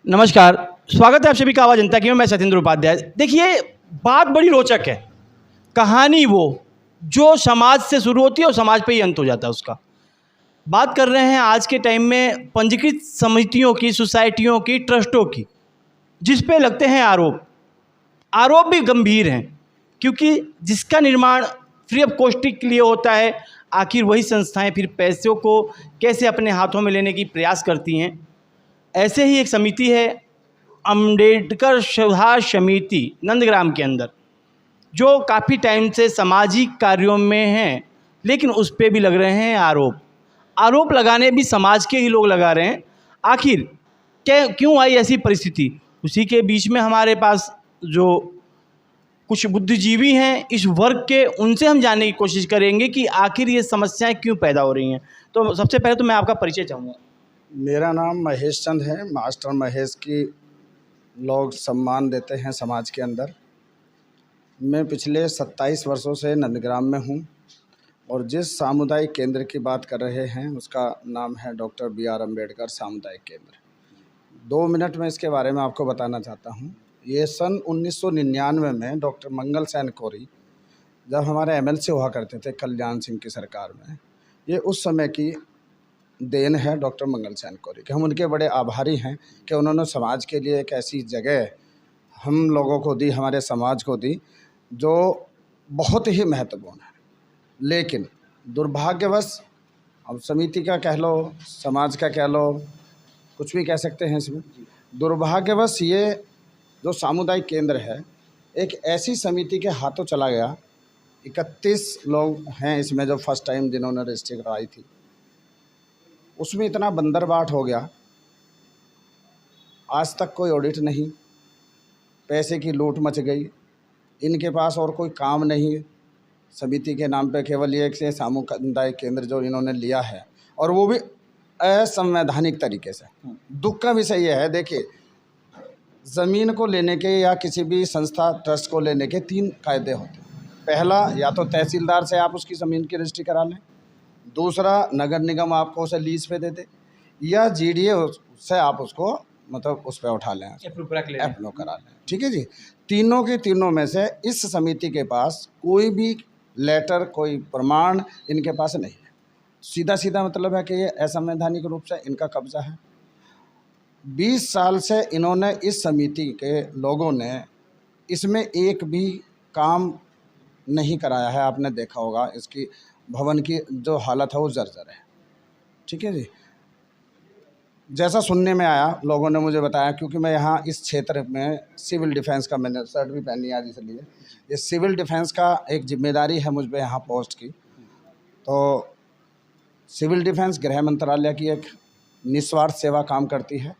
नमस्कार, स्वागत है आप सभी का आवाज़ जनता की। मैं सत्येंद्र उपाध्याय। देखिए, बात बड़ी रोचक है। कहानी वो जो समाज से शुरू होती है और समाज पे ही अंत हो जाता है उसका। बात कर रहे हैं आज के टाइम में पंजीकृत समितियों की, सोसाइटियों की, ट्रस्टों की, जिस पे लगते हैं आरोप। आरोप भी गंभीर हैं, क्योंकि जिसका निर्माण फ्री ऑफ कॉस्ट के लिए होता है, आखिर वही संस्थाएं फिर पैसों को कैसे अपने हाथों में लेने की प्रयास करती हैं। ऐसे ही एक समिति है, अम्बेडकर सुधार समिति नंदग्राम के अंदर, जो काफ़ी टाइम से सामाजिक कार्यों में हैं, लेकिन उस पे भी लग रहे हैं आरोप। आरोप लगाने भी समाज के ही लोग लगा रहे हैं। आखिर क्यों आई ऐसी परिस्थिति? उसी के बीच में हमारे पास जो कुछ बुद्धिजीवी हैं इस वर्ग के, उनसे हम जानने की कोशिश करेंगे कि आखिर ये समस्याएं क्यों पैदा हो रही हैं। तो सबसे पहले तो मैं आपका परिचय चाहूँगा। मेरा नाम महेश चंद है। मास्टर महेश की लोग सम्मान देते हैं समाज के अंदर। मैं पिछले 27 वर्षों से नंदग्राम में हूँ और जिस सामुदायिक केंद्र की बात कर रहे हैं उसका नाम है डॉक्टर B.R. अम्बेडकर सामुदायिक केंद्र। 2 मिनट में इसके बारे में आपको बताना चाहता हूँ। ये सन 1999 में डॉक्टर मंगल सेन कोरी, जब हमारे MLC हुआ करते थे कल्याण सिंह की सरकार में, ये उस समय की देन है डॉक्टर मंगल सेन कोरी कि हम उनके बड़े आभारी हैं कि उन्होंने समाज के लिए एक ऐसी जगह हम लोगों को दी, हमारे समाज को दी, जो बहुत ही महत्वपूर्ण है। लेकिन दुर्भाग्यवश, अब समिति का कह लो, समाज का कह लो, कुछ भी कह सकते हैं इसमें, दुर्भाग्यवश ये जो सामुदायिक केंद्र है एक ऐसी समिति के हाथों चला गया। 31 लोग हैं इसमें जो फर्स्ट टाइम जिन्होंने रजिस्ट्री करवाई थी, उसमें इतना बंदरबाट हो गया, आज तक कोई ऑडिट नहीं, पैसे की लूट मच गई, इनके पास और कोई काम नहीं, समिति के नाम पे केवल एक से सामुदायिक केंद्र जो इन्होंने लिया है, और वो भी असंवैधानिक तरीके से। दुख का विषय यह है, देखिए, ज़मीन को लेने के या किसी भी संस्था ट्रस्ट को लेने के 3 कायदे होते हैं। पहला, या तो तहसीलदार से आप उसकी ज़मीन की रजिस्ट्री करा लें, दूसरा नगर निगम आपको उसे लीज पे दे दे, या GDA से आप उसको मतलब उस पर उठा लें, अप्रूव करा लें। ठीक है जी। तीनों के तीनों में से इस समिति के पास कोई भी लेटर, कोई प्रमाण इनके पास नहीं है। सीधा सीधा मतलब है कि ये असंवैधानिक रूप से इनका कब्जा है। 20 साल से इन्होंने, इस समिति के लोगों ने इसमें एक भी काम नहीं कराया है। आपने देखा होगा इसकी भवन की जो हालत है वो जर्जर है। ठीक है जी। जैसा सुनने में आया, लोगों ने मुझे बताया, क्योंकि मैं यहाँ इस क्षेत्र में सिविल डिफेंस का, मैंने शर्ट भी पहनी आज इसलिए, ये सिविल डिफेंस का एक जिम्मेदारी है मुझ पे यहाँ पोस्ट की। तो सिविल डिफेंस गृह मंत्रालय की एक निस्वार्थ सेवा काम करती है,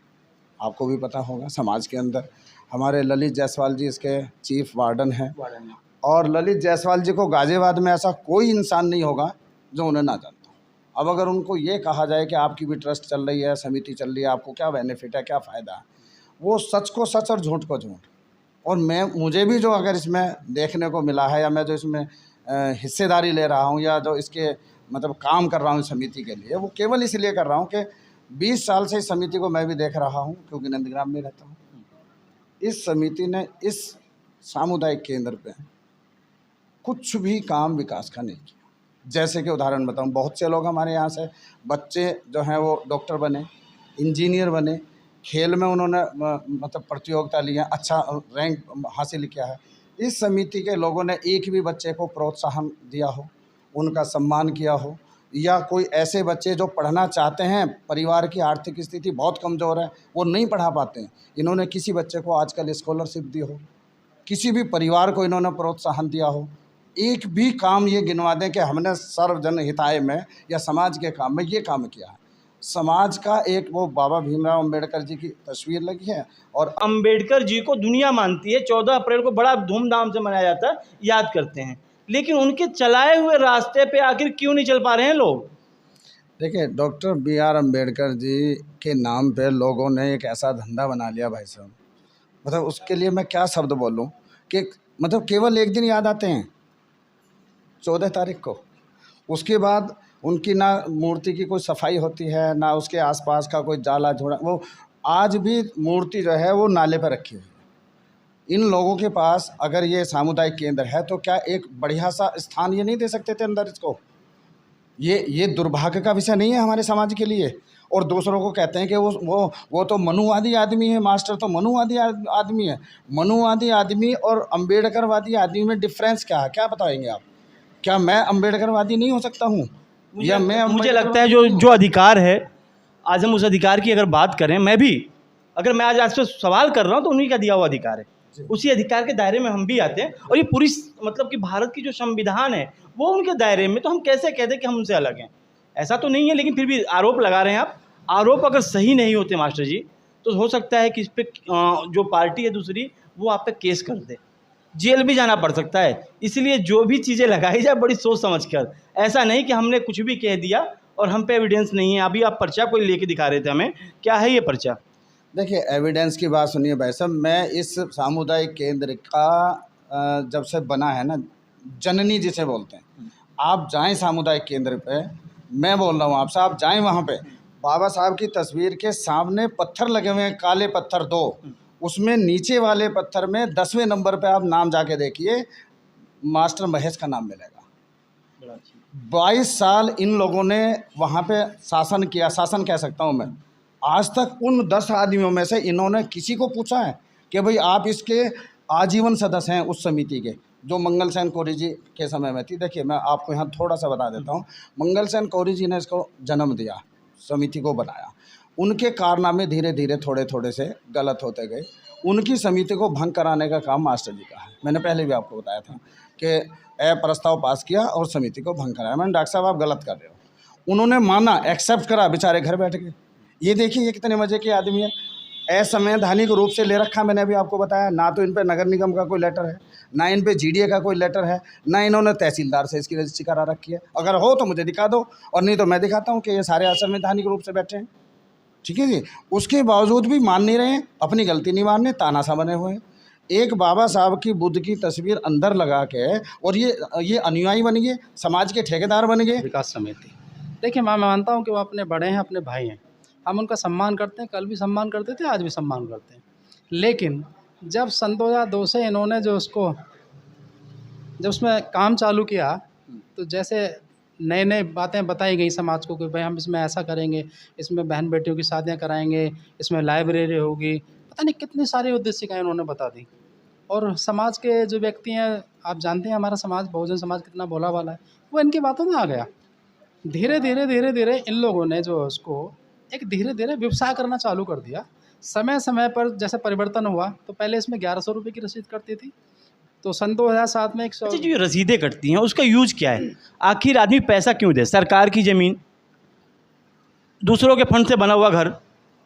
आपको भी पता होगा। समाज के अंदर हमारे ललित जायसवाल जी इसके चीफ वार्डन हैं, और ललित जायसवाल जी को गाजियाबाद में ऐसा कोई इंसान नहीं होगा जो उन्हें ना जानता हो। अब अगर उनको ये कहा जाए कि आपकी भी ट्रस्ट चल रही है, समिति चल रही है, आपको क्या बेनिफिट है, क्या फ़ायदा है, वो सच को सच और झूठ को झूठ। और मुझे भी जो अगर इसमें देखने को मिला है, या मैं जो इसमें हिस्सेदारी ले रहा हूँ, या जो इसके मतलब काम कर रहा हूँ समिति के लिए, वो केवल इसलिए कर रहा हूँ कि 20 साल से इस समिति को मैं भी देख रहा हूँ, क्योंकि नंदग्राम में रहता हूँ। इस समिति ने इस सामुदायिक केंद्र पे कुछ भी काम विकास का नहीं किया। जैसे कि उदाहरण बताऊं, बहुत से लोग हमारे यहाँ से बच्चे जो हैं वो डॉक्टर बने, इंजीनियर बने, खेल में उन्होंने मतलब प्रतियोगिता ली है, अच्छा रैंक हासिल किया है। इस समिति के लोगों ने एक भी बच्चे को प्रोत्साहन दिया हो, उनका सम्मान किया हो, या कोई ऐसे बच्चे जो पढ़ना चाहते हैं, परिवार की आर्थिक स्थिति बहुत कमज़ोर है, वो नहीं पढ़ा पाते हैं, इन्होंने किसी बच्चे को आजकल स्कॉलरशिप दी हो, किसी भी परिवार को इन्होंने प्रोत्साहन दिया हो। एक भी काम ये गिनवा दें कि हमने सर्वजन हिताय में या समाज के काम में ये काम किया है। समाज का एक वो बाबा भीमराव अम्बेडकर जी की तस्वीर लगी है, और अम्बेडकर जी को दुनिया मानती है। 14 अप्रैल को बड़ा धूमधाम से मनाया जाता है, याद करते हैं, लेकिन उनके चलाए हुए रास्ते पे आखिर क्यों नहीं चल पा रहे हैं लोग? देखिए, डॉक्टर B.R. अम्बेडकर जी के नाम पे लोगों ने एक ऐसा धंधा बना लिया भाई साहब, मतलब उसके लिए मैं क्या शब्द बोलूं कि मतलब केवल एक दिन याद आते हैं, 14 तारीख को। उसके बाद उनकी ना मूर्ति की कोई सफाई होती है, ना उसके आसपास का कोई जाला झोड़ा। वो आज भी मूर्ति जो है वो नाले पर रखी हुई है। इन लोगों के पास अगर ये सामुदायिक केंद्र है तो क्या एक बढ़िया सा स्थान ये नहीं दे सकते थे अंदर इसको? ये दुर्भाग्य का विषय नहीं है हमारे समाज के लिए। और दूसरों को कहते हैं कि वो तो मनुवादी आदमी है, मास्टर तो मनुवादी आदमी है। मनुवादी आदमी और अम्बेडकरवादी आदमी में डिफरेंस क्या है, क्या बताएंगे आप? क्या मैं अम्बेडकरवादी नहीं हो सकता हूँ? या मैं मुझे लगता है जो अधिकार है, आज हम उस अधिकार की अगर बात करें, मैं भी अगर मैं आज आपसे सवाल कर रहा हूँ तो उन्हीं का दिया हुआ अधिकार है, उसी अधिकार के दायरे में हम भी आते हैं। और ये पूरी मतलब कि भारत की जो संविधान है वो उनके दायरे में, तो हम कैसे कहते हैं कि हम उनसे अलग हैं? ऐसा तो नहीं है, लेकिन फिर भी आरोप लगा रहे हैं आप। आरोप अगर सही नहीं होते मास्टर जी, तो हो सकता है कि इस पर जो पार्टी है दूसरी वो आप पे केस कर दे, जेल भी जाना पड़ सकता है। इसलिए जो भी चीज़ें लगाई जाए बड़ी सोच समझ कर, ऐसा नहीं कि हमने कुछ भी कह दिया और हम पे एविडेंस नहीं है। अभी आप पर्चा कोई लेके दिखा रहे थे हमें, क्या है ये पर्चा? देखिए, एविडेंस की बात सुनिए भाई साहब, मैं इस सामुदायिक केंद्र का जब से बना है ना, जननी जिसे बोलते हैं, आप जाएं सामुदायिक केंद्र पे, मैं बोल रहा हूँ आपसे, आप जाएं वहाँ पे, बाबा साहब की तस्वीर के सामने पत्थर लगे हुए हैं, काले पत्थर 2, उसमें नीचे वाले पत्थर में 10वें नंबर पे आप नाम जाके देखिए, मास्टर महेश का नाम मिलेगा। 22 साल इन लोगों ने वहाँ पे शासन किया, शासन कह सकता हूँ मैं। आज तक उन 10 आदमियों में से इन्होंने किसी को पूछा है कि भाई आप इसके आजीवन सदस्य हैं उस समिति के, जो मंगल सेन कोरी जी के समय में थी। देखिए, मैं आपको यहाँ थोड़ा सा बता देता हूँ। मंगल सेन कोरी जी ने इसको जन्म दिया, समिति को बनाया। उनके कारनामे धीरे धीरे थोड़े थोड़े से गलत होते गए। उनकी समिति को भंग कराने का काम मास्टर जी का है। मैंने पहले भी आपको बताया था कि प्रस्ताव पास किया और समिति को भंग कराया। मैंने, डॉक्टर साहब आप गलत कर रहे हो। उन्होंने माना, एक्सेप्ट करा, बेचारे घर बैठ गए। ये देखिए ये कितने मज़े के आदमी है। असंवैधानिक रूप से ले रखा, मैंने अभी आपको बताया। ना तो इन पे नगर निगम का कोई लेटर है, ना इन पे जीडीए का कोई लेटर है, ना इन्होंने तहसीलदार से इसकी रजिस्ट्री करा रखी है। अगर हो तो मुझे दिखा दो, और नहीं तो मैं दिखाता हूँ कि ये सारे असंवैधानिक रूप से बैठे हैं। ठीक है जी। उसके बावजूद भी मान नहीं रहे हैं, अपनी गलती नहीं मानने, तानाशाह बने हुए हैं। एक बाबा साहब की बुद्ध की तस्वीर अंदर लगा के, और ये अनुयायी बन गए, समाज के ठेकेदार बन गए। विकास समिति, देखिए मैं मानता हूँ कि वो अपने बड़े हैं, अपने भाई हैं, हम उनका सम्मान करते हैं। कल भी सम्मान करते थे, आज भी सम्मान करते हैं। लेकिन जब सन 2002 से इन्होंने जब उसमें काम चालू किया, तो जैसे नए नए बातें बताई गई समाज को कि भाई हम इसमें ऐसा करेंगे, इसमें बहन बेटियों की शादियां कराएंगे, इसमें लाइब्रेरी होगी, पता नहीं कितनी सारी उद्देशिकाएँ उन्होंने बता दी। और समाज के जो व्यक्ति हैं, आप जानते हैं हमारा समाज, बहुजन समाज कितना भोला भाला है, वो इनकी बातों में आ गया। धीरे धीरे इन लोगों ने जो उसको एक धीरे धीरे व्यवसाय करना चालू कर दिया। समय समय पर जैसे परिवर्तन हुआ, तो पहले इसमें 1100 रुपये की रसीद कटती थी, तो सन 2007 में 100। अच्छा, जो ये रसीदें कटती हैं उसका यूज क्या है? आखिर आदमी पैसा क्यों दे? सरकार की ज़मीन, दूसरों के फंड से बना हुआ घर,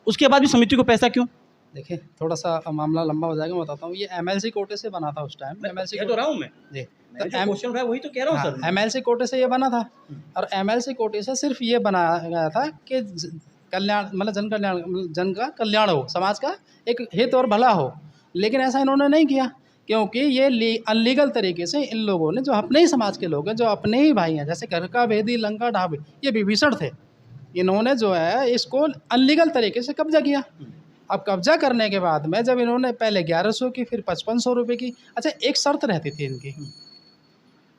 उसके बाद भी समिति को पैसा क्यों? देखिए, थोड़ा सा मामला लंबा हो जाएगा, मैं बताता हूँ। ये एमएलसी कोटे से बना था उस टाइम। एमएलसी कह तो रहा हूँ मैं जी, तो क्वेश्चन उठाया वही तो कह रहा हूँ सर। एमएलसी कोटे से ये बना था, और एमएलसी कोटे से सिर्फ ये बनाया गया था कि कल्याण, मतलब जन का कल्याण हो, समाज का एक हित और भला हो। लेकिन ऐसा इन्होंने नहीं किया, क्योंकि ये अनलीगल तरीके से इन लोगों ने, जो अपने ही समाज के लोग हैं, जो अपने ही भाई हैं, जैसे घर का भेदी, लंका ढाबे, ये विभीषण थे, इन्होंने जो है इसको अनलीगल तरीके से कब्जा किया। अब कब्जा करने के बाद में जब इन्होंने पहले 1100 की, फिर 5500 रुपये की। अच्छा, एक शर्त रहती थी इनकी,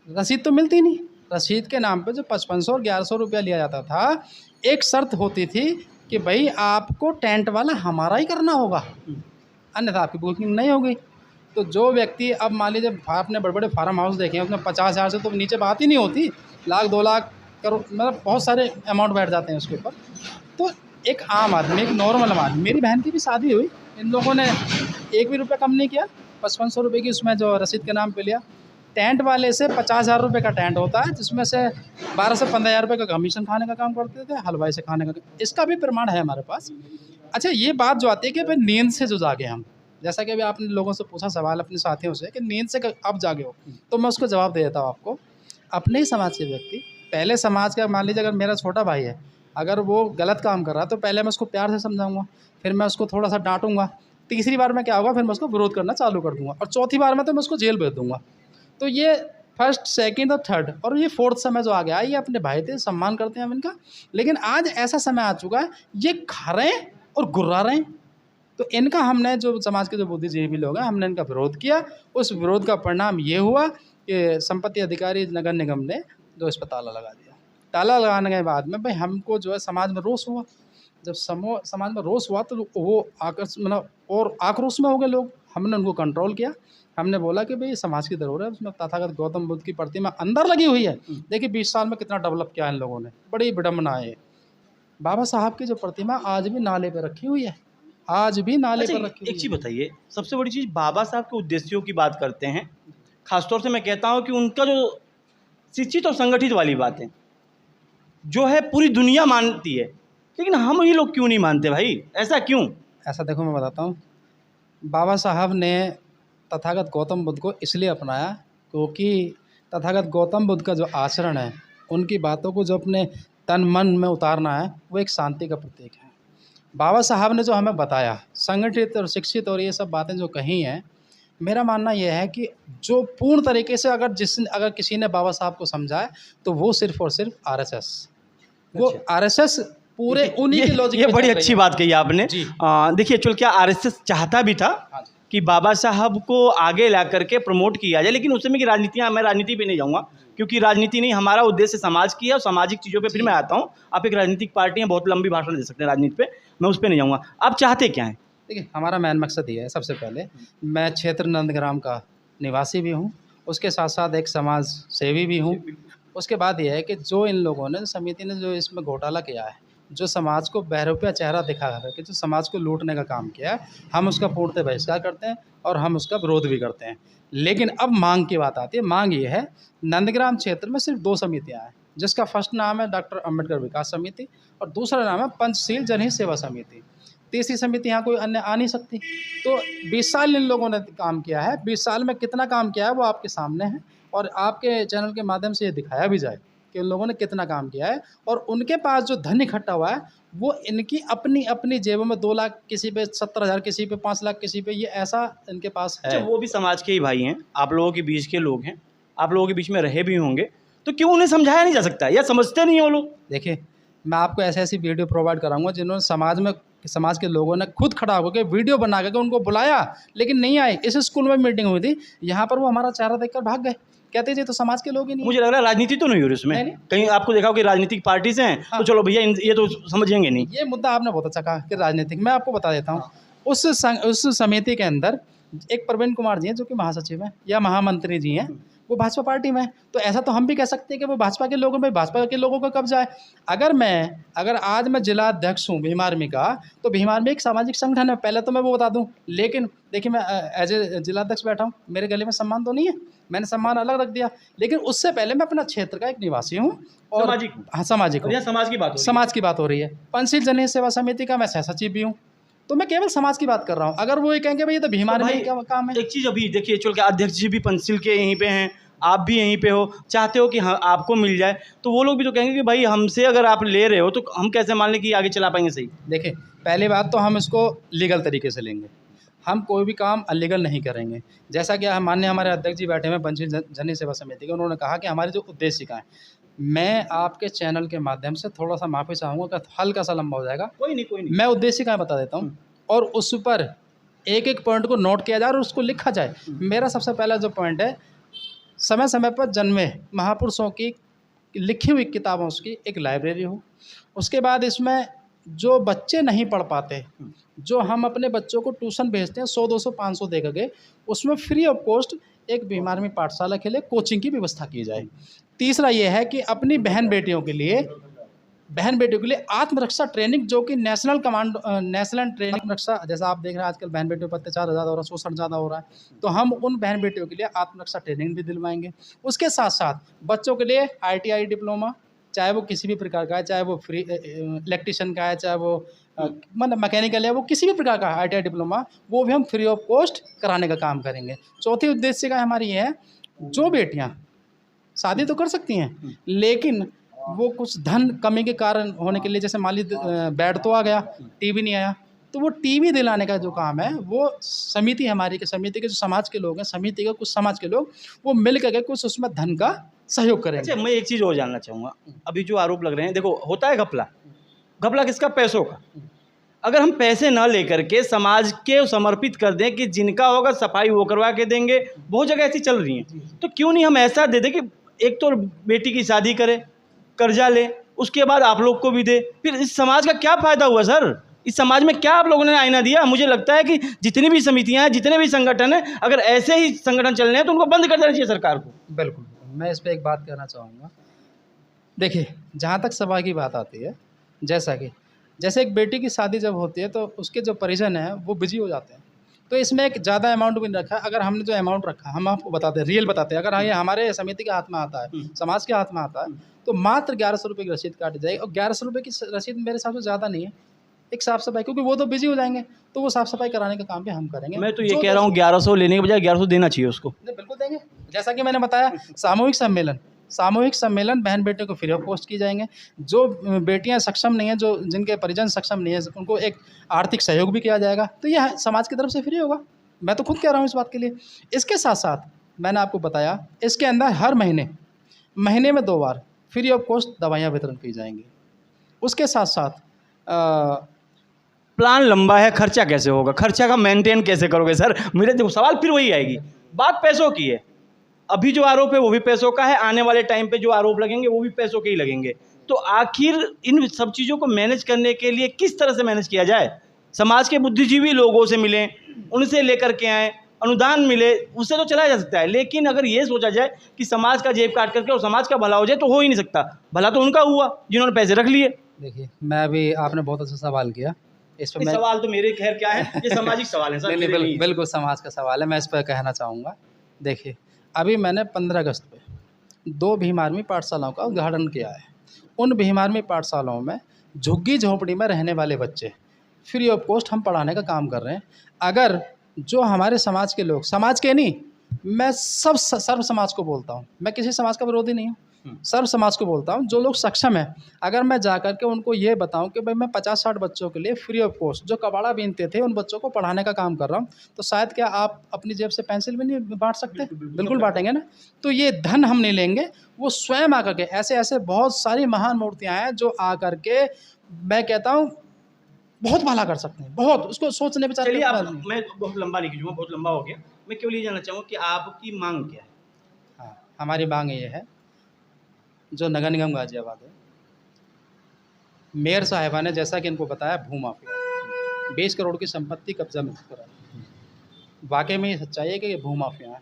रसीद तो मिलती नहीं, रसीद के नाम पे जो 5500 और 1100 रुपया लिया जाता था, एक शर्त होती थी कि भाई आपको टेंट वाला हमारा ही करना होगा, अन्यथा आपकी बुकिंग नहीं होगी। तो जो व्यक्ति, अब मान लीजिए आपने बड़े बड़े फार्म हाउस देखे हैं, उसमें 50,000 से तो नीचे बात ही नहीं होती, लाख 2 लाख करोड़, मतलब बहुत सारे अमाउंट बैठ जाते हैं उसके ऊपर। तो एक आम आदमी, एक नॉर्मल आदमी, मेरी बहन की भी शादी हुई, इन लोगों ने 1 भी रुपया कम नहीं किया, 5500 रुपये की उसमें जो रसीद के नाम पे लिया। टेंट वाले से 50,000 रुपये का टेंट होता है, जिसमें से 12 से 15,000 रुपये का कमीशन खाने का काम करते थे, हलवाई से खाने का। इसका भी प्रमाण है हमारे पास। अच्छा, ये बात जो आती है कि भाई नींद से जो जागे हम, जैसा कि अभी आपने लोगों से पूछा सवाल अपने साथियों से कि नींद से अब जागे हो, तो मैं उसको जवाब दे देता हूँ आपको। अपने ही समाज के व्यक्ति, पहले समाज का, मान लीजिए अगर मेरा छोटा भाई है, अगर वो गलत काम कर रहा है, तो पहले मैं उसको प्यार से समझाऊंगा, फिर मैं उसको थोड़ा सा डांटूंगा, तीसरी बार में क्या होगा, फिर मैं उसको विरोध करना चालू कर दूंगा, और चौथी बार में तो मैं उसको जेल भेज दूंगा। तो ये फर्स्ट, सेकंड और थर्ड, और ये फोर्थ समय जो आ गया, ये अपने भाई थे, सम्मान करते हैं हम इनका। लेकिन आज ऐसा समय आ चुका है, ये खा रहे हैं और गुर्रा रहे हैं। तो इनका हमने जो समाज के जो बुद्धिजीवी लोग हैं हमने इनका विरोध किया। उस विरोध का परिणाम ये हुआ कि संपत्ति अधिकारी नगर निगम ने जो इस पर ताला लगा दिया। ताला लगाने के बाद में भाई हमको जो है समाज में रोष हुआ। जब समाज में रोष हुआ तो वो मतलब और आक्रोश में हो गए लोग। हमने उनको कंट्रोल किया। हमने बोला कि भाई समाज की धरोहर है, उसमें तथागत गौतम बुद्ध की प्रतिमा अंदर लगी हुई है। देखिए 20 साल में कितना डेवलप किया इन लोगों ने, बड़ी विडम्बना है। बाबा साहब की जो प्रतिमा आज भी नाले पे रखी हुई है, आज भी नाले अच्छा, पर रखी हुई एक चीज़ बताइए, सबसे बड़ी चीज़ बाबा साहब के उद्देश्यों की बात करते हैं, खासतौर से मैं कहता हूँ कि उनका जो शिक्षित और संगठित वाली बात है जो है पूरी दुनिया मानती है, लेकिन हम ये लोग क्यों नहीं मानते भाई, ऐसा क्यों? ऐसा देखो मैं बताता हूँ, बाबा साहब ने तथागत गौतम बुद्ध को इसलिए अपनाया क्योंकि तथागत गौतम बुद्ध का जो आचरण है, उनकी बातों को जो अपने तन मन में उतारना है, वो एक शांति का प्रतीक है। बाबा साहब ने जो हमें बताया, संगठित और शिक्षित और ये सब बातें जो कही हैं, मेरा मानना यह है कि जो पूर्ण तरीके से अगर किसी ने बाबा साहब को समझा है तो वो सिर्फ और सिर्फ आरएसएस, वो अच्छा। आरएसएस पूरे उन्हीं के लॉजिक ये पे बड़ी चल रही अच्छी है। बात कही आपने। जी। देखिए चल क्या आरएसएस चाहता भी था हाँ जी। कि बाबा साहब को आगे ला करके प्रमोट किया जाए, लेकिन उस समय की राजनीतियाँ, मैं राजनीति पे नहीं जाऊँगा क्योंकि राजनीति नहीं, हमारा उद्देश्य समाज की है और सामाजिक चीज़ों पे फिर मैं आता हूँ। आप एक राजनीतिक पार्टी हैं, बहुत लंबी भाषण दे सकते हैं राजनीति पे, मैं उस पर नहीं जाऊँगा। आप चाहते क्या हैं? देखिए हमारा मेन मकसद ये है, सबसे पहले मैं क्षेत्र नंदग्राम का निवासी भी हूँ, उसके साथ साथ एक समाज सेवी भी हूँ। उसके बाद ये है कि जो इन लोगों ने, समिति ने जो इसमें घोटाला किया है, जो समाज को बहरूपिया चेहरा दिखा करके जो समाज को लूटने का काम किया है, हम उसका पूर्णतः बहिष्कार करते हैं और हम उसका विरोध भी करते हैं। लेकिन अब मांग की बात आती है। मांग ये है, नंदग्राम क्षेत्र में सिर्फ 2 समितियाँ हैं, जिसका फर्स्ट नाम है डॉक्टर अम्बेडकर विकास समिति और दूसरा नाम है पंचशील जनहित सेवा समिति। तीसरी समिति यहाँ कोई अन्य आ नहीं सकती। तो 20 साल इन लोगों ने काम किया है। 20 साल में कितना काम किया है वो आपके सामने है और आपके चैनल के माध्यम से ये दिखाया भी जाए कि उन लोगों ने कितना काम किया है। और उनके पास जो धन इकट्ठा हुआ है वो इनकी अपनी अपनी जेबों में 2 लाख, किसी पे 70,000, किसी पे 5 लाख, किसी पे, ये ऐसा इनके पास अच्छा, है। वो भी समाज के ही भाई हैं, आप लोगों के बीच के लोग हैं, आप लोगों के बीच में रहे भी होंगे, तो क्यों उन्हें समझाया नहीं जा सकता या समझते नहीं हैं वो लोग? देखिए मैं आपको ऐसी वीडियो प्रोवाइड कराऊंगा जिन्होंने समाज के लोगों ने खुद खड़ा होकर वीडियो बना करके उनको बुलाया लेकिन नहीं आए। इस स्कूल में मीटिंग हुई थी, यहाँ पर वो हमारा चेहरा देखकर भाग गए, कहते जी तो समाज के लोग ही नहीं। मुझे लग रहा है राजनीति तो नहीं हो रही उसमें, नहीं। कहीं आपको देखा हो कि राजनीतिक पार्टी से हैं, तो चलो भैया ये तो समझेंगे नहीं। ये मुद्दा आपने बहुत अच्छा कहा कि राजनीतिक, मैं आपको बता देता हूँ। उस समिति के अंदर एक प्रवीण कुमार जी हैं जो कि महासचिव हैं या महामंत्री जी हैं, वो भाजपा पार्टी में है। तो ऐसा तो हम भी कह सकते हैं कि वो भाजपा के लोगों में, भाजपा के लोगों का कब्जा है। अगर आज मैं जिला अध्यक्ष हूँ भीम आर्मी का, तो भीम आर्मी एक सामाजिक संगठन है, पहले तो मैं वो बता दूँ। लेकिन देखिए मैं एज ए जिला अध्यक्ष बैठा हूँ, मेरे गले में सम्मान तो नहीं है, मैंने सम्मान अलग रख दिया। लेकिन उससे पहले मैं अपना क्षेत्र का एक निवासी हूँ और सामाजिक। हाँ, सामाजिक हूँ। यहाँ समाज की बात हो रही है। समाज की बात हो रही है। पंचशील जनहित सेवा समिति का मैं सह सचिव भी हूँ, तो मैं केवल समाज की बात कर रहा हूँ। अगर वो ये कहेंगे भाई ये तो भीम आर्मी का काम है। एक चीज़ अभी देखिए, चल के अध्यक्ष जी भी पंचशील के यहीं पे हैं, आप भी यहीं पे हो, चाहते हो कि हाँ आपको मिल जाए, तो वो लोग भी तो कहेंगे कि भाई हमसे अगर आप ले रहे हो तो हम कैसे मान लें कि आगे चला पाएंगे सही? देखिए पहली बात तो हम इसको लीगल तरीके से लेंगे, हम कोई भी काम अलीगल नहीं करेंगे। जैसा कि माननीय हमारे अध्यक्ष जी बैठे हैं पंचशील जनहित सेवा समिति के, उन्होंने कहा कि हमारी जो उद्देशिका है, मैं आपके चैनल के माध्यम से थोड़ा सा माफ़ी चाहूँगा कि हल्का सा लंबा हो जाएगा। कोई नहीं। मैं उद्देशिका बता देता हूँ और उस पर एक एक पॉइंट को नोट किया जाए और उसको लिखा जाए। मेरा सबसे पहला जो पॉइंट है, समय समय पर जन्मे महापुरुषों की लिखी हुई किताबों की एक लाइब्रेरी हो। उसके बाद इसमें जो बच्चे नहीं पढ़ पाते, जो हम अपने बच्चों को ट्यूशन भेजते हैं 100, 200, 500 दे करके, उसमें फ्री ऑफ कॉस्ट एक भीम आर्मी पाठशाला के लिए कोचिंग की व्यवस्था की जाए। तीसरा ये है कि अपनी बहन बेटियों के लिए आत्मरक्षा ट्रेनिंग, जो कि नेशनल ट्रेनिंग रक्षा, जैसा आप देख रहे हैं आजकल बहन बेटियों पर अत्याचार ज़्यादा हो रहा है, शोषण ज़्यादा हो रहा है, तो हम उन बहन बेटियों के लिए आत्मरक्षा ट्रेनिंग भी दिलवाएंगे। उसके साथ साथ बच्चों के लिए ITI डिप्लोमा, चाहे वो किसी भी प्रकार का है, चाहे वो फ्री इलेक्ट्रिशियन का है, चाहे वो मतलब मैकेनिकल है, वो किसी भी प्रकार का ITI डिप्लोमा, वो भी हम फ्री ऑफ कॉस्ट कराने का काम करेंगे। चौथी उद्देश्य का हमारी ये है, जो बेटियाँ शादी तो कर सकती हैं लेकिन वो कुछ धन कमी के कारण होने के लिए, जैसे मान लीजिए बेड तो आ गया, टीवी नहीं आया, तो वो टीवी दिलाने का जो काम है वो समिति हमारी के, समिति के जो समाज के लोग हैं, समिति के कुछ समाज के लोग, वो मिल करके कुछ उसमें धन का सहयोग करेंगे। अच्छा, मैं एक चीज़ और जानना चाहूँगा। अभी जो आरोप लग रहे हैं, देखो होता है घपला किसका? पैसों का। अगर हम पैसे ना लेकर के समाज के समर्पित कर दें कि जिनका होगा सफाई वो करवा के देंगे, बहुत जगह ऐसी चल रही हैं, तो क्यों नहीं हम ऐसा दे दें कि एक तो बेटी की शादी करे, कर्जा ले, उसके बाद आप लोग को भी दे। फिर इस समाज का क्या फ़ायदा हुआ सर? इस समाज में क्या आप लोगों ने आईना दिया? मुझे लगता है कि जितनी भी समितियां हैं, जितने भी संगठन हैं, अगर ऐसे ही संगठन चल रहे हैं तो उनको बंद कर देना चाहिए सरकार को। बिल्कुल, मैं इस पे एक बात कहना चाहूँगा। देखिए, जहाँ तक सभा की बात आती है, जैसे एक बेटी की शादी जब होती है तो उसके जो परिजन हैं वो बिजी हो जाते हैं। तो इसमें एक ज़्यादा अमाउंट भी नहीं रखा। अगर हमने जो अमाउंट रखा, हम आपको बताते हैं, रियल बताते हैं। अगर ये हमारे समिति के हाथ में आता है, समाज के हाथ में आता है, तो मात्र 1100 रुपये की रसीद काटी जाएगी। और 1100 रुपये की रसीद मेरे हिसाब से ज़्यादा नहीं है एक साफ़ सफाई, क्योंकि वो तो बिजी हो जाएंगे, तो वो साफ़ सफाई कराने का काम भी हम करेंगे। मैं तो ये कह रहा हूँ 1100 लेने के बजाय 1100 देना चाहिए उसको। बिल्कुल देंगे। जैसा कि मैंने बताया, सामूहिक सम्मेलन बहन बेटियों को फ्री ऑफ कॉस्ट किए जाएंगे। जो बेटियां सक्षम नहीं हैं, जो जिनके परिजन सक्षम नहीं है, उनको एक आर्थिक सहयोग भी किया जाएगा। तो यह समाज की तरफ से फ्री होगा। मैं तो खुद कह रहा हूँ इस बात के लिए। इसके साथ साथ मैंने आपको बताया, इसके अंदर हर महीने में 2 बार फ्री ऑफ कॉस्ट दवाइयाँ वितरण की जाएंगी। उसके साथ साथ प्लान लंबा है, खर्चा कैसे होगा? खर्चा का मेंटेन कैसे करोगे सर? मेरे देखो सवाल फिर वही आएगी, बात पैसों की है। अभी जो आरोप है वो भी पैसों का है, आने वाले टाइम पे जो आरोप लगेंगे वो भी पैसों के ही लगेंगे। तो आखिर इन सब चीज़ों को मैनेज करने के लिए किस तरह से मैनेज किया जाए? समाज के बुद्धिजीवी लोगों से मिलें, उनसे लेकर के आएँ, अनुदान मिले, उससे तो चलाया जा सकता है। लेकिन अगर ये सोचा जाए कि समाज का जेब काट करके और समाज का भला हो जाए, तो हो ही नहीं सकता। भला तो उनका हुआ जिन्होंने पैसे रख लिए। देखिए, मैं अभी, आपने बहुत अच्छा सवाल किया इस पर। सवाल तो मेरे खैर क्या है, ये सामाजिक सवाल है सर। नहीं, बिल्कुल समाज का सवाल है। मैं इस पर कहना चाहूँगा। देखिए, अभी मैंने 15 अगस्त पे 2 भीम आर्मी पाठशालाओं का उद्घाटन किया है। उन भीम आर्मी पाठशालाओं में झुग्गी झोंपड़ी में रहने वाले बच्चे फ्री ऑफ कॉस्ट हम पढ़ाने का काम कर रहे हैं। अगर जो हमारे समाज के लोग, समाज के नहीं, मैं सर्व समाज को बोलता हूँ, मैं किसी समाज का विरोधी नहीं हूँ, सर्व समाज को बोलता हूँ, जो लोग सक्षम हैं, अगर मैं जा कर के उनको ये बताऊँ कि भाई मैं 50-60 बच्चों के लिए फ्री ऑफ कॉस्ट, जो कबाड़ा बीनते थे, उन बच्चों को पढ़ाने का काम कर रहा हूँ, तो शायद क्या आप अपनी जेब से पेंसिल भी नहीं बांट सकते? बिल्कुल बांटेंगे ना। तो ये धन हम नहीं लेंगे, वो स्वयं आकर के, ऐसे बहुत सारी महान मूर्तियाँ हैं जो आकर के, मैं कहता हूँ, बहुत भला कर सकते हैं। बहुत, उसको सोचने पर चलिए, मैं बहुत लंबा नहीं खींचूंगा, बहुत लंबा हो गया। मैं केवल ये जानना चाहूँगा कि आपकी मांग क्या है? हाँ, हमारी मांग ये है, जो नगर निगम गाजियाबाद है, मेयर साहिबा ने जैसा कि इनको बताया, भूमाफिया 20 करोड़ की संपत्ति कब्जा में करा। वाकई में ये सच्चाई है कि ये भूमाफिया है,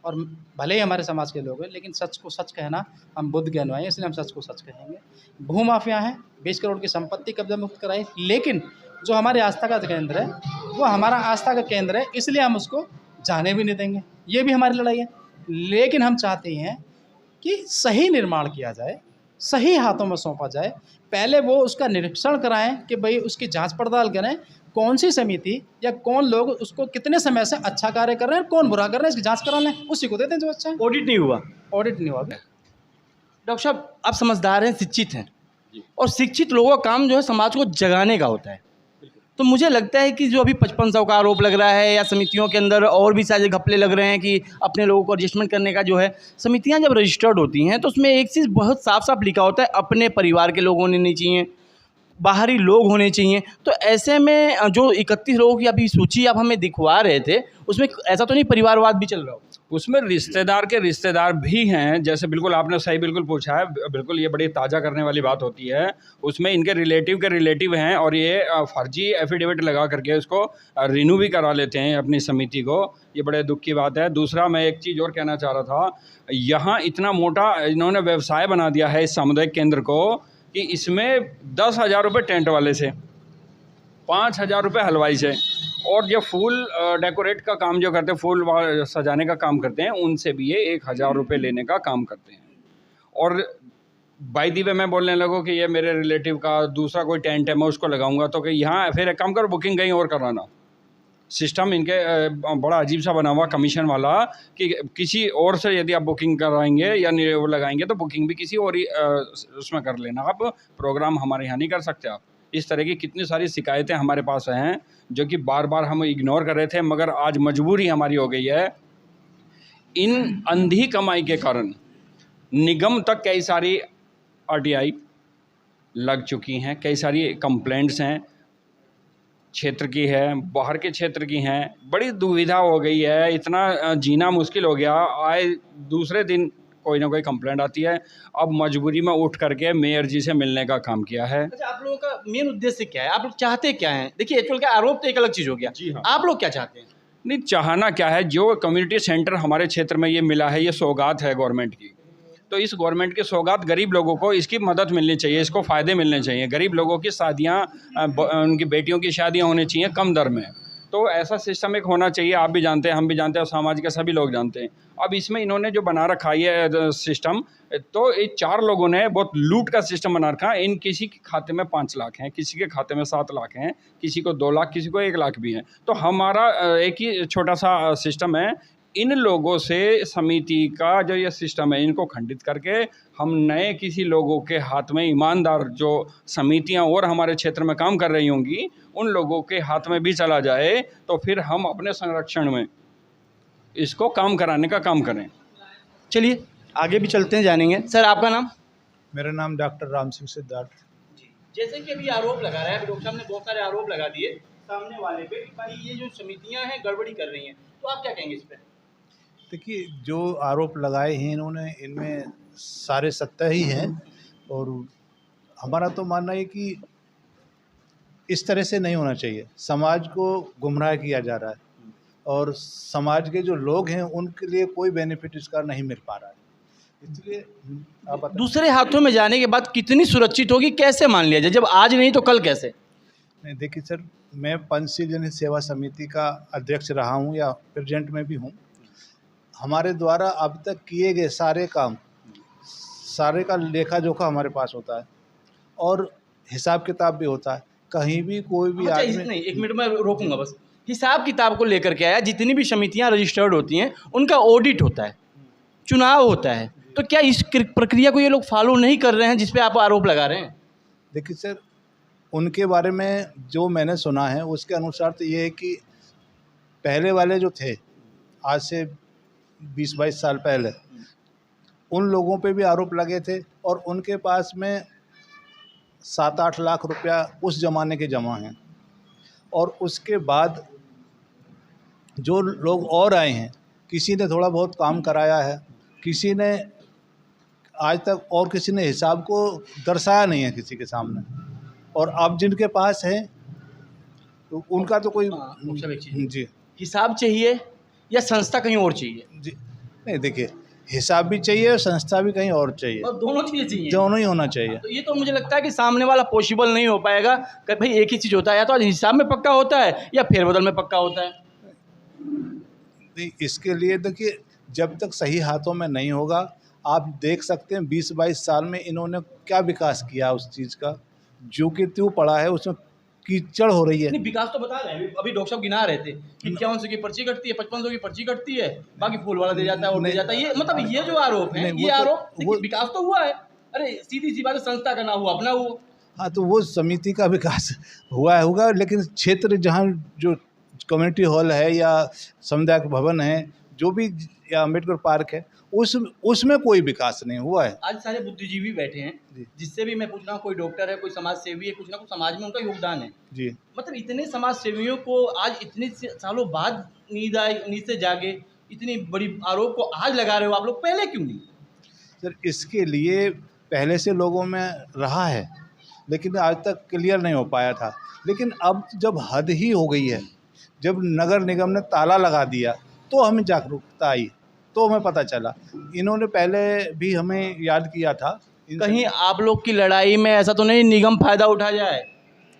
और भले ही हमारे समाज के लोग हैं, लेकिन सच को सच कहना, हम बुद्ध के अनुयायी हैं, इसलिए हम सच को सच कहेंगे। भूमाफिया है, 20 करोड़ की संपत्ति कब्जा मुक्त कराई, लेकिन जो हमारे आस्था का केंद्र है, वो हमारा आस्था का केंद्र है, इसलिए हम उसको जाने भी नहीं देंगे। ये भी हमारी लड़ाई है। लेकिन हम चाहते हैं कि सही निर्माण किया जाए, सही हाथों में सौंपा जाए। पहले वो उसका निरीक्षण कराएं कि भाई उसकी जांच पड़ताल करें, कौन सी समिति या कौन लोग उसको कितने समय से अच्छा कार्य कर रहे हैं, कौन बुरा कर रहे हैं, इसकी जांच करा लें, उसी को देते हैं जो अच्छा है। ऑडिट नहीं हुआ? ऑडिट नहीं हुआ अभी। डॉक्टर साहब, आप समझदार हैं, शिक्षित हैं, और शिक्षित लोगों का काम जो है समाज को जगाने का होता है। तो मुझे लगता है कि जो अभी 5500 का आरोप लग रहा है, या समितियों के अंदर और भी सारे घपले लग रहे हैं कि अपने लोगों को एडजस्टमेंट करने का जो है, समितियां जब रजिस्टर्ड होती हैं तो उसमें एक चीज़ बहुत साफ साफ लिखा होता है, अपने परिवार के लोग होने नहीं चाहिए, बाहरी लोग होने चाहिए। तो ऐसे में जो 31 लोगों की अभी सूची आप हमें दिखवा रहे थे, उसमें ऐसा तो नहीं परिवारवाद भी चल रहा हो? उसमें रिश्तेदार के रिश्तेदार भी हैं, जैसे बिल्कुल आपने सही बिल्कुल पूछा है, बिल्कुल ये बड़ी ताज़ा करने वाली बात होती है। उसमें इनके रिलेटिव के रिलेटिव हैं, और ये फर्जी एफिडेविट लगा करके उसको रिन्यू भी करा लेते हैं अपनी समिति को। ये बड़े दुख की बात है। दूसरा, मैं एक चीज़ और कहना चाह रहा था, यहाँ इतना मोटा इन्होंने व्यवसाय बना दिया है इस सामुदायिक केंद्र को कि इसमें 10,000 रुपये टेंट वाले से, 5,000 रुपये हलवाई से, और जो फूल डेकोरेट का काम जो करते हैं, फूल सजाने का काम करते हैं, उनसे भी ये 1,000 रुपये लेने का काम करते हैं। और बाय द वे मैं बोलने लगूँ कि ये मेरे रिलेटिव का दूसरा कोई टेंट है, मैं उसको लगाऊंगा, तो कि यहाँ फिर एक काम करो, बुकिंग कहीं और कराना। सिस्टम इनके बड़ा अजीब सा बना हुआ कमीशन वाला, कि किसी और से यदि आप बुकिंग कराएंगे या वो लगाएंगे तो बुकिंग भी किसी और ही उसमें कर लेना, आप प्रोग्राम हमारे यहाँ नहीं कर सकते आप। इस तरह की कितनी सारी शिकायतें हमारे पास हैं जो कि बार बार हम इग्नोर कर रहे थे, मगर आज मजबूरी हमारी हो गई है। इन अंधी कमाई के कारण निगम तक कई सारी RTI लग चुकी हैं, कई सारी कंप्लेंट्स हैं। क्षेत्र की है, बाहर के क्षेत्र की हैं। बड़ी दुविधा हो गई है, इतना जीना मुश्किल हो गया। आए दूसरे दिन कोई ना कोई कंप्लेंट आती है। अब मजबूरी में उठ करके मेयर जी से मिलने का काम किया है। अच्छा, आप लोगों का मेन उद्देश्य क्या है? आप लोग चाहते क्या हैं? देखिए, एक्चुअल का आरोप तो एक अलग चीज़ हो गया। जी हाँ। आप लोग क्या चाहते हैं? नहीं, चाहना क्या है, जो कम्युनिटी सेंटर हमारे क्षेत्र में ये मिला है, ये सौगात है गवर्नमेंट की। तो इस गवर्नमेंट की सौगात गरीब लोगों को इसकी मदद मिलनी चाहिए, इसको फ़ायदे मिलने चाहिए। गरीब लोगों की शादियाँ, उनकी बेटियों की शादियाँ होनी चाहिए कम दर में। तो ऐसा सिस्टम एक होना चाहिए। आप भी जानते हैं, हम भी जानते हैं, और समाज के सभी लोग जानते हैं। अब इसमें इन्होंने जो बना रखा है ये सिस्टम, तो ये 4 लोगों ने बहुत लूट का सिस्टम बना रखा है। इन किसी के खाते में 5 लाख हैं, किसी के खाते में 7 लाख हैं, किसी को 2 लाख, किसी को 1 लाख भी हैं। तो हमारा एक ही छोटा सा सिस्टम है। इन लोगों से समिति का जो ये सिस्टम है, इनको खंडित करके हम नए किसी लोगों के हाथ में, ईमानदार जो समितियां और हमारे क्षेत्र में काम कर रही होंगी, उन लोगों के हाथ में भी चला जाए, तो फिर हम अपने संरक्षण में इसको काम कराने का काम करें। चलिए आगे भी चलते हैं, जानेंगे। सर, आपका नाम? मेरा नाम डॉक्टर राम सिंह सिद्धार्थ। जैसे कि अभी आरोप लगा रहा है, डॉक्टर साहब ने बहुत सारे आरोप लगा दिए सामने वाले पे कि भाई ये जो समितियां हैं गड़बड़ी कर रही हैं, तो आप क्या कहेंगे इस पे? देखिए, जो आरोप लगाए हैं इन्होंने, इनमें सारे सत्य ही हैं। और हमारा तो मानना है कि इस तरह से नहीं होना चाहिए। समाज को गुमराह किया जा रहा है और समाज के जो लोग हैं उनके लिए कोई बेनिफिट इसका नहीं मिल पा रहा है। इसलिए आप बताइए। दूसरे हाथों में जाने के बाद कितनी सुरक्षित होगी, कैसे मान लिया जाए? जब आज नहीं तो कल कैसे? नहीं, देखिए सर, मैं पंचशील जनहित सेवा समिति का अध्यक्ष रहा हूँ या प्रेजेंट में भी हूँ। हमारे द्वारा अब तक किए गए सारे काम, सारे का लेखा जोखा हमारे पास होता है और हिसाब किताब भी होता है। कहीं भी कोई भी अच्छा, आदमी नहीं, 1 मिनट में रोकूंगा बस। हिसाब किताब को लेकर के आया, जितनी भी समितियां रजिस्टर्ड होती हैं उनका ऑडिट होता है, चुनाव होता है, तो क्या इस प्रक्रिया को ये लोग फॉलो नहीं कर रहे हैं जिस पे आप आरोप लगा रहे हैं? देखिए सर, उनके बारे में जो मैंने सुना है उसके अनुसार तो ये है कि पहले वाले जो थे, आज से 20-22 साल पहले, उन लोगों पे भी आरोप लगे थे और उनके पास में 7-8 लाख रुपया उस ज़माने के जमा हैं। और उसके बाद जो लोग और आए हैं, किसी ने थोड़ा बहुत काम कराया है, किसी ने आज तक, और किसी ने हिसाब को दर्शाया नहीं है किसी के सामने। और अब जिनके पास है तो उनका तो कोई सब एक चीज़, जी हिसाब चाहिए या संस्था कहीं और चाहिए? जी नहीं, देखिए, हिसाब भी चाहिए और संस्था भी कहीं और चाहिए, और दोनों चीज़ें चाहिए। दोनों ही होना चाहिए। तो ये तो मुझे लगता है कि सामने वाला पॉसिबल नहीं हो पाएगा कि भाई एक ही चीज़ होता है, या तो आज हिसाब में पक्का होता है या फेरबदल में पक्का होता है। नहीं, इसके लिए देखिए, जब तक सही हाथों में नहीं होगा, आप देख सकते हैं 20-22 साल में इन्होंने क्या विकास किया उस चीज़ का, जो कि त्यों पड़ा है उसमें कीचड़ हो रही है। नहीं, विकास तो बता रहे हैं, अभी डॉक्टर साहब गिना रहे थे कि 5100 की पर्ची कटती है, 5500 की पर्ची कटती है, बाकी फूल वाला दे जाता है और दे जाता है। ये मतलब ये जो आरोप है, नहीं, ये वो तो- आरोप, देखिए, विकास तो हुआ है। अरे सीधी सी बात है, संस्था का ना हुआ अपना हुआ। हाँ, तो वो समिति का विकास हुआ होगा, लेकिन क्षेत्र जहाँ जो कम्युनिटी हॉल है या समुदाय भवन है, जो भी, या अम्बेडकर पार्क है, उसमें कोई विकास नहीं हुआ है। आज सारे बुद्धिजीवी बैठे हैं, जी। जिससे भी मैं पूछ रहा हूँ, कोई डॉक्टर है, कोई समाज सेवी है, कुछ ना कुछ समाज में उनका योगदान है। जी, मतलब इतने समाज सेवियों को आज इतने सालों बाद नींद से जागे, इतनी बड़ी आरोप को आज लगा रहे हो आप लोग, पहले क्यों नहीं? सर, इसके लिए पहले से लोगों में रहा है, लेकिन आज तक क्लियर नहीं हो पाया था। लेकिन अब जब हद ही हो गई है, जब नगर निगम ने ताला लगा दिया, तो हमें जागरूकता आई, तो हमें पता चला। इन्होंने पहले भी हमें याद किया था। कहीं आप लोग की लड़ाई में ऐसा तो नहीं निगम फायदा उठा जाए?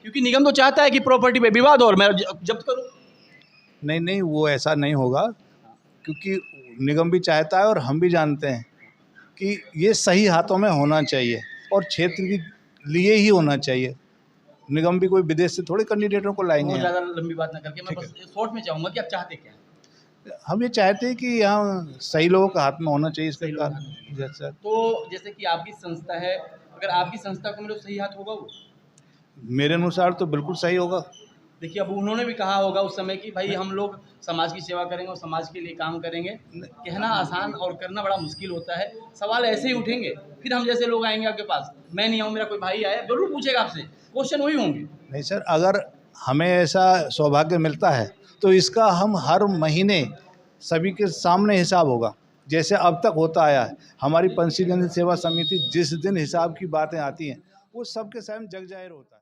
क्योंकि निगम तो चाहता है कि प्रॉपर्टी पे विवाद और मैं जब्त करूं। नहीं नहीं, वो ऐसा नहीं होगा, क्योंकि निगम भी चाहता है और हम भी जानते हैं कि ये सही हाथों में होना चाहिए और क्षेत्र के लिए ही होना चाहिए। निगम भी कोई विदेश से थोड़े कैंडिडेटों को लाएंगे बहुत यहाँ। ज़्यादा लंबी बात ना करके मैं बस शॉर्ट में चाहूँगा कि आप चाहते क्या हैं? हम ये चाहते हैं कि यहाँ सही लोगों का हाथ में होना चाहिए इसके कारण। जैसा तो जैसे कि आपकी संस्था है, अगर आपकी संस्था को मतलब सही हाथ होगा वो? मेरे अनुसार तो बिल्कुल सही होगा। देखिए, अब उन्होंने भी कहा होगा उस समय कि भाई हम लोग समाज की सेवा करेंगे और समाज के लिए काम करेंगे। कहना आसान और करना बड़ा मुश्किल होता है। सवाल ऐसे ही उठेंगे, फिर हम जैसे लोग आएंगे आपके पास, मैं नहीं आऊँ, मेरा कोई भाई आया, जरूर पूछेगा आपसे, क्वेश्चन वही होंगे। नहीं सर, अगर हमें ऐसा सौभाग्य मिलता है तो इसका हम हर महीने सभी के सामने हिसाब होगा, जैसे अब तक होता आया है। हमारी पंसीगंज सेवा समिति जिस दिन हिसाब की बातें आती हैं वो सबके सामने जग जाहिर होता है।